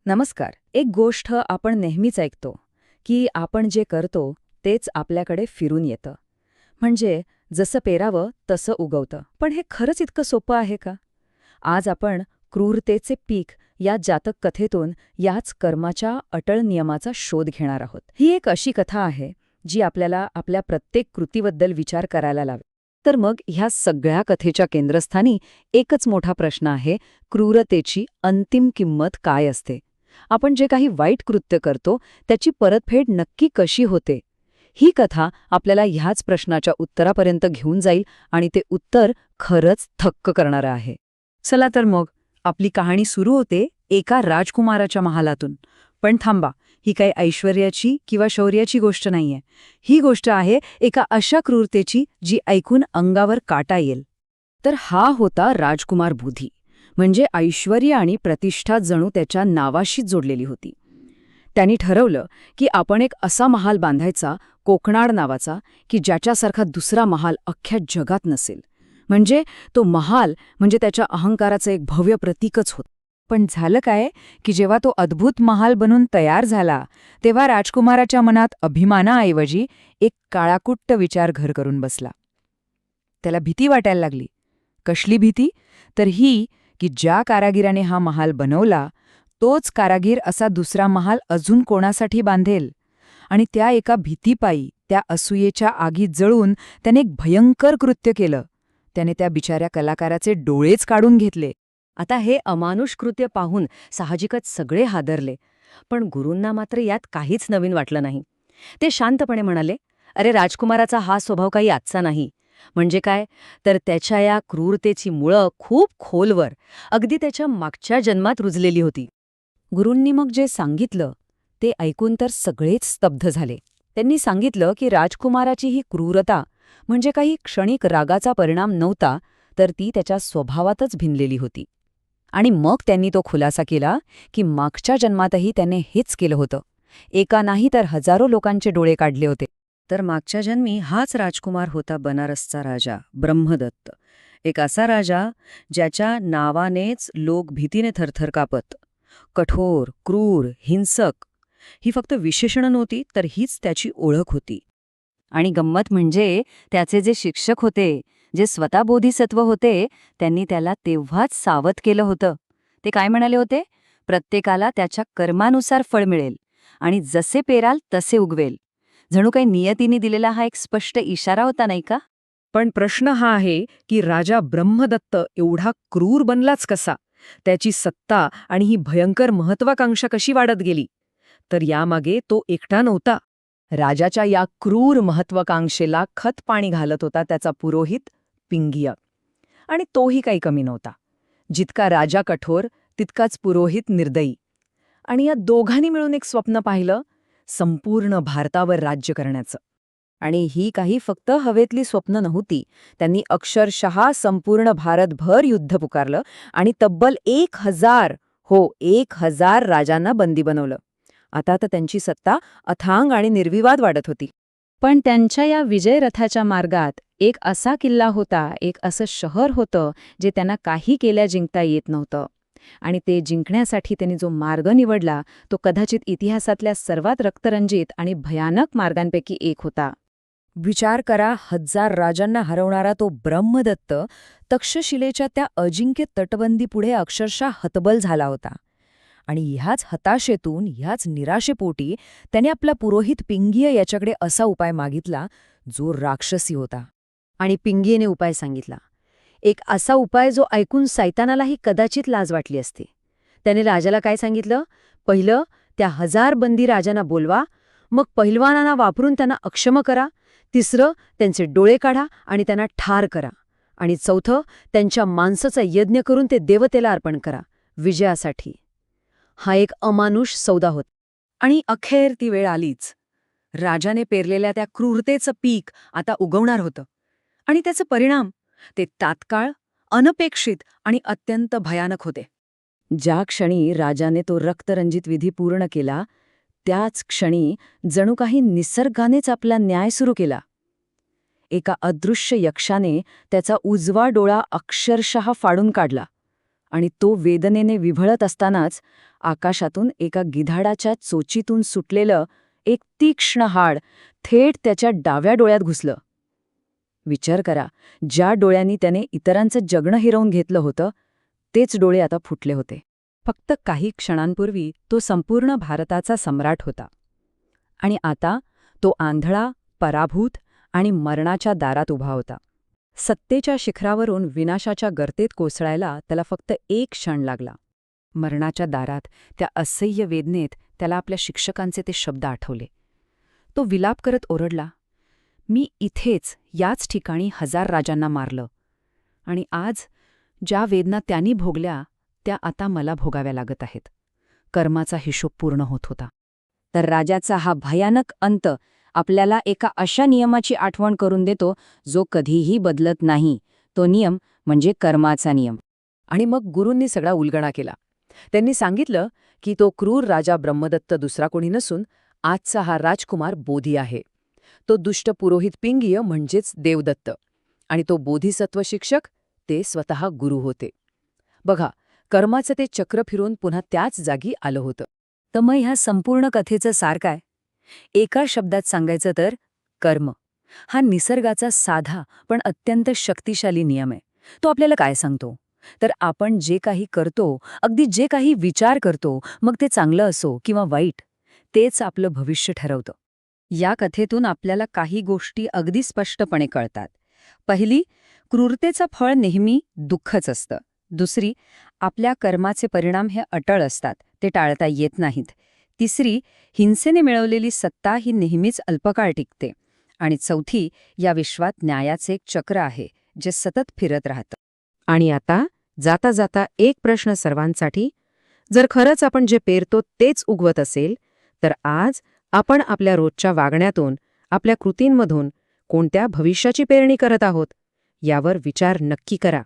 नमस्कार. एक गोष्ट आपण नेहमीच ऐकतो की आपण जे करतो तेच आपल्याकडे फिरून येतं. म्हणजे जसं पेरावं तसं उगवतं. पण हे खरंच इतकं सोपं आहे का? आज आपण क्रूरतेचे पीक या जातक कथेतून याच कर्माच्या अटळ नियमाचा शोध घेणार आहोत. ही एक अशी कथा आहे जी आपल्याला आपल्या प्रत्येक कृतीबद्दल विचार करायला लावेल. तर मग ह्या सगळ्या कथेच्या केंद्रस्थानी एकच मोठा प्रश्न आहे, क्रूरतेची अंतिम किंमत काय असते? आपण जे काही वाईट कृत्य करतो त्याची परतफेड नक्की कशी होते? ही कथा आपल्याला ह्याच प्रश्नाच्या उत्तरापर्यंत घेऊन जाईल आणि ते उत्तर खरंच थक्क करणारं आहे. चला तर मग आपली कहाणी सुरू होते एका राजकुमाराच्या महालातून. पण थांबा, ही काही ऐश्वर्याची किंवा शौर्याची गोष्ट नाहीये. ही गोष्ट आहे एका अशा क्रूरतेची जी ऐकून अंगावर काटा येईल. तर हा होता राजकुमार बुधी. म्हणजे ऐश्वर्य आणि प्रतिष्ठा जणू त्याच्या नावाशीच जोडलेली होती. त्यांनी ठरवलं की आपण एक असा महाल बांधायचा, कोकणाड नावाचा, की ज्याच्यासारखा दुसरा महाल अख्ख्या जगात नसेल. म्हणजे तो महाल म्हणजे त्याच्या अहंकाराचं एक भव्य प्रतीकच होतं. पण झालं काय की जेव्हा तो अद्भुत महाल बनून तयार झाला तेव्हा राजकुमाराच्या मनात अभिमानाऐवजी एक काळाकुट्ट विचार घर करून बसला. त्याला भीती वाटायला लागली. कसली भीती? तर ही की ज्या कारागिराने हा महाल बनवला तोच कारागीर असा दुसरा महाल अजून कोणासाठी बांधेल. आणि त्या एका भीतीपायी, त्या असूयेच्या आगीत जळून त्याने एक भयंकर कृत्य केलं. त्याने त्या बिचाऱ्या कलाकाराचे डोळेच काढून घेतले. आता हे अमानुष कृत्य पाहून साहजिकच सगळे हादरले. पण गुरूंना मात्र यात काहीच नवीन वाटलं नाही. ते शांतपणे म्हणाले, अरे राजकुमाराचा हा स्वभाव काही आजचा नाही. म्हणजे काय, तर त्याच्या या क्रूरतेची मुळं खूप खोलवर, अगदी त्याच्या मागच्या जन्मात रुजलेली होती. गुरूंनी मग जे सांगितलं ते ऐकून तर सगळेच स्तब्ध झाले. त्यांनी सांगितलं की राजकुमाराची ही क्रूरता म्हणजे काही क्षणिक रागाचा परिणाम नव्हता, तर ती त्याच्या स्वभावातच भिनलेली होती. आणि मग त्यांनी तो खुलासा केला की मागच्या जन्मातही त्याने हेच केलं होतं. एका नाही तर हजारो लोकांचे डोळे काढले होते. तर मागच्या जन्मी हाच राजकुमार होता बनारसचा राजा ब्रह्मदत्त. एक असा राजा ज्याच्या नावानेच लोक भीतीने थरथर कापत. कठोर, क्रूर, हिंसक ही फक्त विशेषणं नव्हती, तर हीच त्याची ओळख होती. आणि गंमत म्हणजे त्याचे जे शिक्षक होते, जे स्वतः बोधिसत्व होते, त्यांनी त्याला तेव्हाच सावध केलं होतं. ते काय म्हणाले होते? प्रत्येकाला त्याच्या कर्मानुसार फळ मिळेल आणि जसे पेराल तसे उगवेल. जणू काही नियतीने दिलेला हा एक स्पष्ट इशारा होता, नाही का? पण प्रश्न हा आहे की राजा ब्रह्मदत्त एवढा क्रूर बनलाच कसा? त्याची सत्ता आणि ही भयंकर महत्वाकांक्षा कशी वाढत गेली? तर यामागे तो एकटा नव्हता. राजाच्या या क्रूर महत्वाकांक्षेला खतपाणी घालत होता त्याचा पुरोहित पिंगिया. आणि तोही काही कमी नव्हता. जितका राजा कठोर तितकाच पुरोहित निर्दयी. आणि या दोघांनी मिळून एक स्वप्न पाहिलं, संपूर्ण भारतावर राज्य करण्याचं. आणि ही काही फक्त हवेतली स्वप्न नव्हती. त्यांनी अक्षरशः संपूर्ण भारतभर युद्ध पुकारलं आणि तब्बल 1000 राजांना बंदी बनवलं. आता तर त्यांची सत्ता अथांग आणि निर्विवाद वाढत होती. पण त्यांच्या या विजयरथाच्या मार्गात एक असा किल्ला होता, एक असं शहर होतं जे त्यांना काही केल्या जिंकता येत नव्हतं. आणि ते जिंकण्यासाठी त्यांनी जो मार्ग निवडला तो कदाचित इतिहासातल्या सर्वात रक्तरंजित आणि भयानक मार्गांपैकी एक होता. विचार करा, 1000 राजांना हरवणारा तो ब्रह्मदत्त तक्षशिलेच्या त्या अजिंक्य तटबंदीपुढे अक्षरशः हतबल झाला होता. आणि ह्याच हताशेतून, ह्याच निराशेपोटी त्याने आपला पुरोहित पिंगिय याच्याकडे असा उपाय मागितला जो राक्षसी होता. आणि पिंगियने उपाय सांगितला, एक असा उपाय जो ऐकून सैतानालाही कदाचित लाज वाटली असती. त्याने राजाला काय सांगितलं? पहिलं, त्या 1000 बंदी राजांना बोलवा, मग पहिलवानांना वापरून त्यांना अक्षम करा. तिसरं, त्यांचे डोळे काढा आणि त्यांना ठार करा. आणि चौथं, त्यांच्या मांसाचा यज्ञ करून ते देवतेला अर्पण करा, विजयासाठी. हा एक अमानुष सौदा होता. आणि अखेर ती वेळ आलीच. राजाने पेरलेल्या त्या क्रूरतेचं पीक आता उगवणार होतं. आणि त्याचे परिणाम ते तात्काळ, अनपेक्षित आणि अत्यंत भयानक होते. ज्या क्षणी राजाने तो रक्तरंजित विधी पूर्ण केला त्याच क्षणी जणू काही निसर्गानेच आपला न्याय सुरू केला. एका अदृश्य यक्षाने त्याचा उजवा डोळा अक्षरशः फाडून काढला. आणि तो वेदनेने विव्हळत असतानाच आकाशातून एका गिधाडाच्या चोचीतून सुटलेलं एक तीक्ष्ण हाड थेट त्याच्या डाव्या डोळ्यात घुसलं. विचार करा, ज्या डोळ्यांनी त्याने इतरांचं जगणं हिरावून घेतलं होतं तेच डोळे आता फुटले होते. फक्त काही क्षणांपूर्वी तो संपूर्ण भारताचा सम्राट होता. आणि आता तो आंधळा, पराभूत आणि मरणाच्या दारात उभा होता. सत्तेच्या शिखरावरून विनाशाच्या गर्तेत कोसळायला त्याला फक्त एक क्षण लागला. मरणाच्या दारात त्या असह्य वेदनेत त्याला आपल्या शिक्षकांचे ते शब्द आठवले. तो विलाप करत ओरडला, मी इथेच, याच ठिकाणी 1000 राजांना मारलं. आणि आज ज्या वेदना त्यांनी भोगल्या त्या आता मला भोगाव्या लागत आहेत. कर्माचा हिशोब पूर्ण होत होता. तर राजाचा हा भयानक अंत आपल्याला एका अशा नियमाची आठवण करून देतो जो कधीही बदलत नाही. तो नियम म्हणजे कर्माचा नियम. आणि मग गुरूंनी सगळा उलगडा केला. त्यांनी सांगितलं की तो क्रूर राजा ब्रह्मदत्त दुसरा कोणी नसून आजचा हा राजकुमार बोधी आहे. तो दुष्ट पुरोहित पिंगीय म्हणजेच देवदत्त. आणि तो बोधिसत्व शिक्षक ते स्वतः गुरु होते. बघा, कर्माचं ते चक्र फिरून पुन्हा त्याच जागी आलं होतं. तर मग ह्या संपूर्ण कथेचं सार काय? एका शब्दात सांगायचं तर कर्म हा निसर्गाचा साधा पण अत्यंत शक्तिशाली नियम आहे. तो आपल्याला काय सांगतो? तर आपण जे काही करतो, अगदी जे काही विचार करतो, मग ते चांगलं असो किंवा वाईट, तेच आपलं भविष्य ठरवतं. या कथेतून आपल्याला काही गोष्टी अगदी स्पष्टपणे कळतात. पहिली, क्रूरतेचं फळ नेहमी दुःखच असतं. दुसरी, आपल्या कर्माचे परिणाम हे अटळ असतात, ते टाळता येत नाहीत. तिसरी, हिंसेने मिळवलेली सत्ता ही नेहमीच अल्पकाळ टिकते. आणि चौथी, या विश्वात न्यायाचे एक चक्र आहे जे सतत फिरत राहतं. आणि आता जाता जाता एक प्रश्न सर्वांसाठी. जर खरंच आपण जे पेरतो तेच उगवत असेल, तर आज आपण आपल्या रोजच्या वागण्यातून, आपल्या कृतींमधून कोणत्या भविष्याची पेरणी करत आहोत यावर विचार नक्की करा.